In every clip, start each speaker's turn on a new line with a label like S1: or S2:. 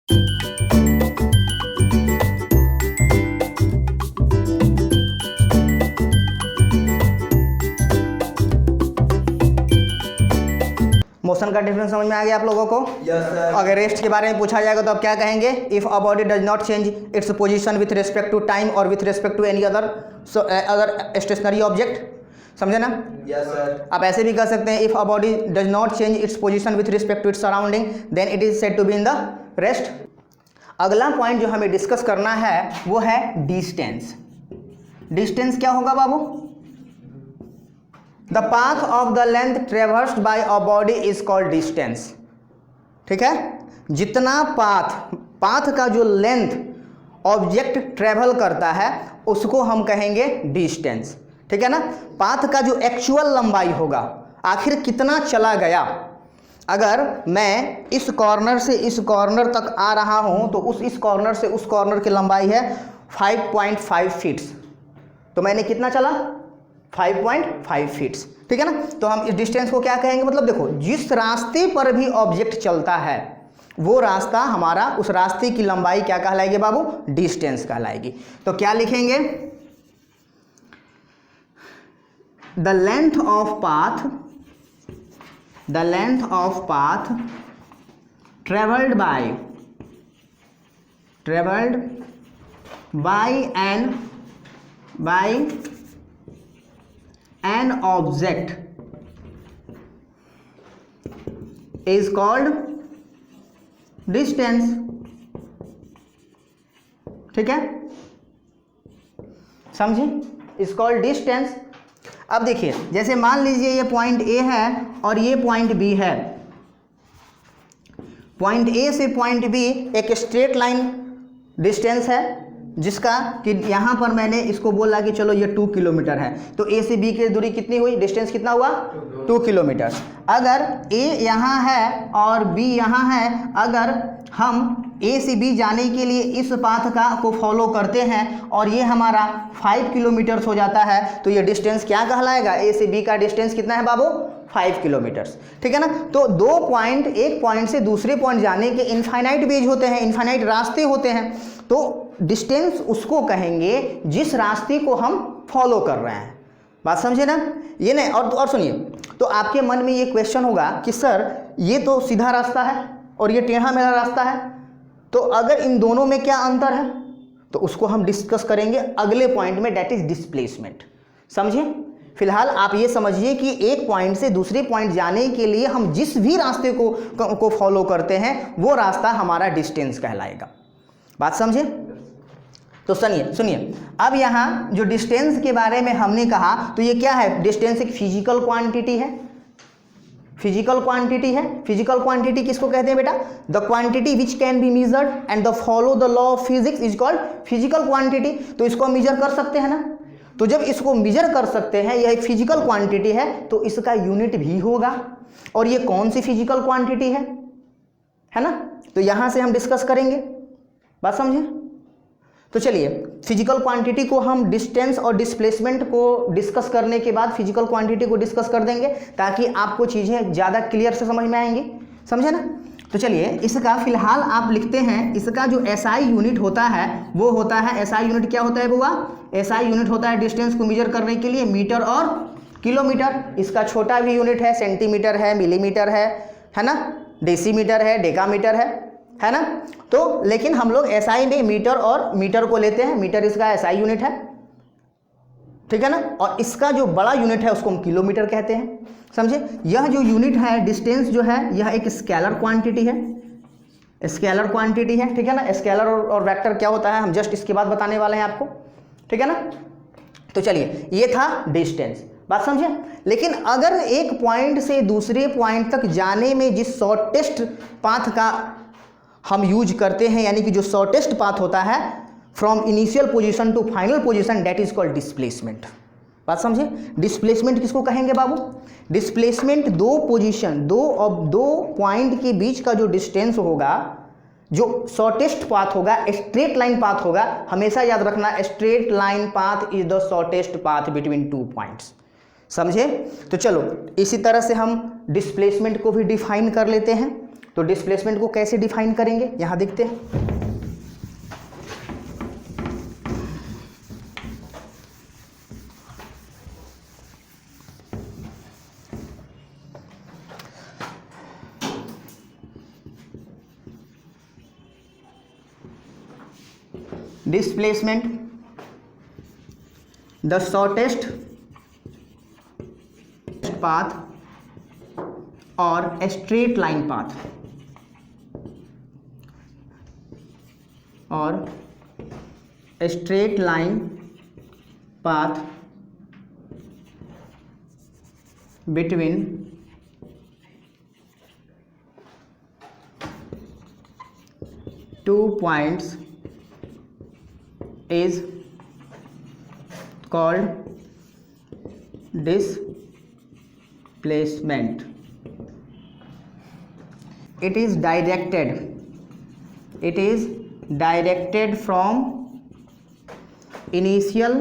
S1: Motion का difference समझ में आ गया आप लोगों को?
S2: Yes sir.
S1: अगर रेस्ट के बारे में पूछा जाएगा तो आप क्या कहेंगे? If a body does not change its position with respect to time और with respect to any other stationary object, समझे ना?
S2: Yes sir.
S1: आप ऐसे भी कह सकते हैं if a body does not change its position with respect to its surrounding then it is said to be in the rest. अगला point जो हमें डिस्कस करना है वो है डिस्टेंस। डिस्टेंस क्या होगा बाबू? The path of the length traversed by a body is called distance. ठीक है, जितना पाथ का जो लेंथ ऑब्जेक्ट ट्रेवल करता है उसको हम कहेंगे डिस्टेंस। ठीक है ना, पाथ का जो एक्चुअल लंबाई होगा, आखिर कितना चला गया। अगर मैं इस कॉर्नर से इस कॉर्नर तक आ रहा हूं तो इस कॉर्नर से उस कॉर्नर की लंबाई है 5.5 फीट्स, तो मैंने कितना चला? 5.5 फीट्स। ठीक है ना, तो हम इस डिस्टेंस को क्या कहेंगे? मतलब देखो, जिस रास्ते पर भी ऑब्जेक्ट चलता है वो रास्ता हमारा, उस रास्ते की लंबाई क्या कहलाएगी बाबू? डिस्टेंस कहलाएगी। तो क्या लिखेंगे? The length of path travelled by an object is called distance। ठीक है, समझे? Is called distance. अब देखिए, जैसे मान लीजिए ये पॉइंट ए है और ये पॉइंट बी है। पॉइंट ए से पॉइंट बी एक स्ट्रेट लाइन डिस्टेंस है, जिसका कि यहाँ पर मैंने इसको बोला कि चलो ये 2 किलोमीटर है, तो ए से बी की दूरी कितनी हुई? डिस्टेंस कितना हुआ? 2 किलोमीटर। अगर ए यहाँ है और बी यहाँ है, अगर हम ए से बी जाने के लिए इस पाथ को फॉलो करते हैं और ये हमारा 5 किलोमीटर्स हो जाता है, तो ये डिस्टेंस क्या कहलाएगा? ए से बी का डिस्टेंस कितना है बाबू? 5 किलोमीटर्स। ठीक है ना, तो दो पॉइंट, एक पॉइंट से दूसरे पॉइंट जाने के इनफाइनाइट वेज होते हैं, इनफाइनाइट रास्ते होते हैं, तो डिस्टेंस उसको कहेंगे जिस रास्ते को हम फॉलो कर रहे हैं। बात समझे ना? ये नहीं, और सुनिए, तो आपके मन में ये क्वेश्चन होगा कि सर ये तो सीधा रास्ता है और ये टेढ़ा मेढ़ा रास्ता है, तो अगर इन दोनों में क्या अंतर है? तो उसको हम डिस्कस करेंगे अगले पॉइंट में, दैट इज डिस्प्लेसमेंट। समझे? फिलहाल आप ये समझिए कि एक पॉइंट से दूसरे पॉइंट जाने के लिए हम जिस भी रास्ते को फॉलो करते हैं वो रास्ता हमारा डिस्टेंस कहलाएगा। बात समझे? तो सुनिए, अब यहाँ जो डिस्टेंस के बारे में हमने कहा, तो ये क्या है? डिस्टेंस एक फिजिकल क्वांटिटी है। फिजिकल क्वांटिटी किसको कहते हैं बेटा? The quantity which can be measured and the follow the law of physics is called physical quantity. तो इसको मेजर कर सकते हैं ना, तो जब इसको मेजर कर सकते हैं, यह एक फिजिकल क्वांटिटी है, तो इसका यूनिट भी होगा। और ये कौन सी फिजिकल क्वांटिटी है ना? तो यहां से हम डिस्कस करेंगे। बात समझे? तो चलिए, फिजिकल क्वांटिटी को हम डिस्टेंस और डिस्प्लेसमेंट को डिस्कस करने के बाद फिजिकल क्वांटिटी को डिस्कस कर देंगे, ताकि आपको चीज़ें ज़्यादा क्लियर से समझ में आएंगी। समझे ना? तो चलिए, इसका फिलहाल आप लिखते हैं, इसका जो एसआई यूनिट होता है वो होता है, एसआई यूनिट क्या होता है बुआ? एसआई यूनिट होता है डिस्टेंस को मेजर करने के लिए मीटर और किलोमीटर। इसका छोटा भी यूनिट है, सेंटीमीटर है, मिलीमीटर है ना, डेसीमीटर है, डेकामीटर है ना। तो लेकिन हम लोग एसआई में मीटर को लेते हैं, मीटर इसका एसआई यूनिट है। ठीक है ना, और इसका जो बड़ा यूनिट है उसको हम किलोमीटर कहते हैं। समझे? यह जो यूनिट है डिस्टेंस जो है, यह एक स्केलर क्वांटिटी है, स्केलर क्वांटिटी है। ठीक है ना, स्केलर और वेक्टर क्या होता है हम जस्ट इसके बाद बताने वाले हैं आपको। ठीक है ना, तो चलिए, ये था डिस्टेंस। बात समझे? लेकिन अगर एक पॉइंट से दूसरे पॉइंट तक जाने में जिस शॉर्टेस्ट पाथ का हम यूज करते हैं, यानी कि जो शॉर्टेस्ट पाथ होता है from initial position to final position, that is called displacement. बात समझे? डिस्प्लेसमेंट किसको कहेंगे बाबू? डिस्प्लेसमेंट दो पॉइंट के बीच का जो डिस्टेंस होगा, जो शॉर्टेस्ट पाथ होगा, स्ट्रेट लाइन पाथ होगा। हमेशा याद रखना, straight line path is the shortest path between 2 points. समझे? तो चलो, इसी तरह से हम डिस्प्लेसमेंट को भी डिफाइन कर लेते हैं। तो डिस्प्लेसमेंट को कैसे डिफाइन करेंगे यहाँ देखते हैं। डिस्प्लेसमेंट, द शॉर्टेस्ट पाथ और स्ट्रेट लाइन पाथ, और straight line path between two points is called displacement. It is directed from initial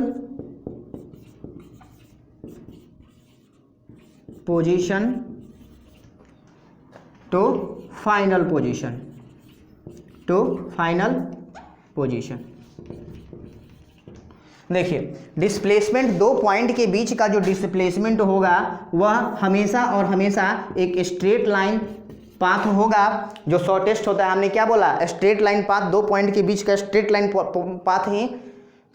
S1: position to final position. देखिए, डिस्प्लेसमेंट दो पॉइंट के बीच का जो डिस्प्लेसमेंट होगा वह हमेशा और हमेशा एक स्ट्रेट लाइन पाथ होगा जो शॉर्टेस्ट होता है। हमने क्या बोला, स्ट्रेट लाइन पाथ, दो पॉइंट के बीच का स्ट्रेट लाइन पाथ ही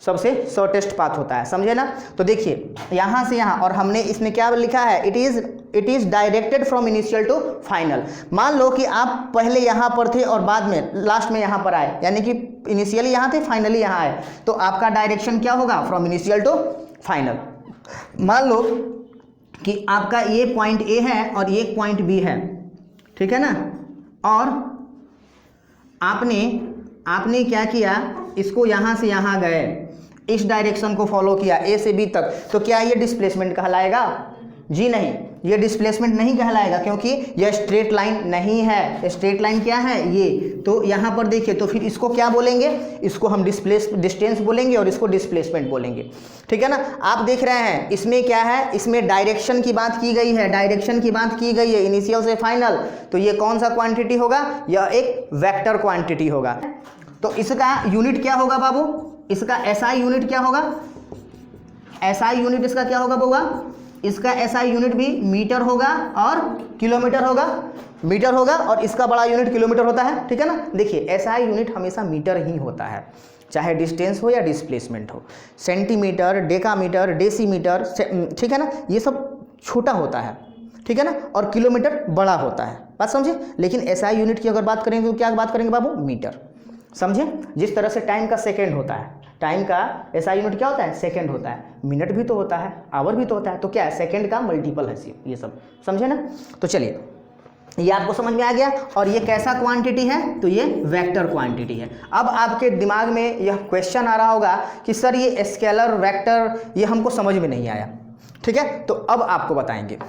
S1: सबसे शॉर्टेस्ट पाथ होता है, समझे ना। तो देखिए यहाँ से यहाँ, और हमने इसमें क्या लिखा है, it is directed from initial to final. मान लो कि आप पहले यहाँ पर थे और बाद में लास्ट में यहाँ पर आए, यानी कि इनिशियली यहाँ थे, फाइनली यहाँ आए, तो आपका डायरेक्शन क्या होगा, फ्रॉम इनिशियल टू फाइनल। मान लो कि आपका ये पॉइंट ए है और ये पॉइंट बी है, ठीक है ना, और आपने क्या किया, इसको यहाँ से यहाँ गए, इस डायरेक्शन को फॉलो किया ए से बी तक, तो क्या ये डिस्प्लेसमेंट कहलाएगा? जी नहीं, ये डिस्प्लेसमेंट नहीं कहलाएगा, क्योंकि यह स्ट्रेट लाइन नहीं है। स्ट्रेट लाइन क्या है, ये। तो यहाँ पर देखिए, तो फिर इसको क्या बोलेंगे, इसको हम डिस्टेंस बोलेंगे और इसको डिस्प्लेसमेंट बोलेंगे, ठीक है ना। आप देख रहे हैं इसमें क्या है, इसमें डायरेक्शन की बात की गई है, डायरेक्शन की बात की गई है इनिशियल से फाइनल, तो ये कौन सा क्वांटिटी होगा, यह एक वेक्टर क्वांटिटी होगा। तो इसका यूनिट क्या होगा बाबू, इसका एसआई यूनिट क्या होगा, एसआई यूनिट इसका क्या होगा बउआ, इसका एसआई यूनिट भी मीटर होगा और किलोमीटर होगा, मीटर होगा, और इसका बड़ा यूनिट किलोमीटर होता है, ठीक है ना। देखिए एसआई यूनिट हमेशा मीटर ही होता है, चाहे डिस्टेंस हो या डिस्प्लेसमेंट हो। सेंटीमीटर, डेकामीटर, डेसीमीटर, ठीक है ना, ये सब छोटा होता है, ठीक है ना, और किलोमीटर बड़ा होता है, बात समझे। लेकिन एसआई यूनिट की अगर बात करेंगे तो क्या बात करेंगे बाबू, मीटर, समझे। जिस तरह से टाइम का सेकंड होता है, टाइम का एसआई यूनिट क्या होता है, सेकंड होता है, मिनट भी तो होता है, आवर भी तो होता है, तो क्या है, सेकंड का मल्टीपल है ये सब, समझे ना। तो चलिए ये आपको समझ में आ गया, और ये कैसा क्वांटिटी है, तो ये वेक्टर क्वांटिटी है। अब आपके दिमाग में यह क्वेश्चन आ रहा होगा कि सर ये स्केलर, वेक्टर, ये हमको समझ में नहीं आया, ठीक है, तो अब आपको बताएंगे।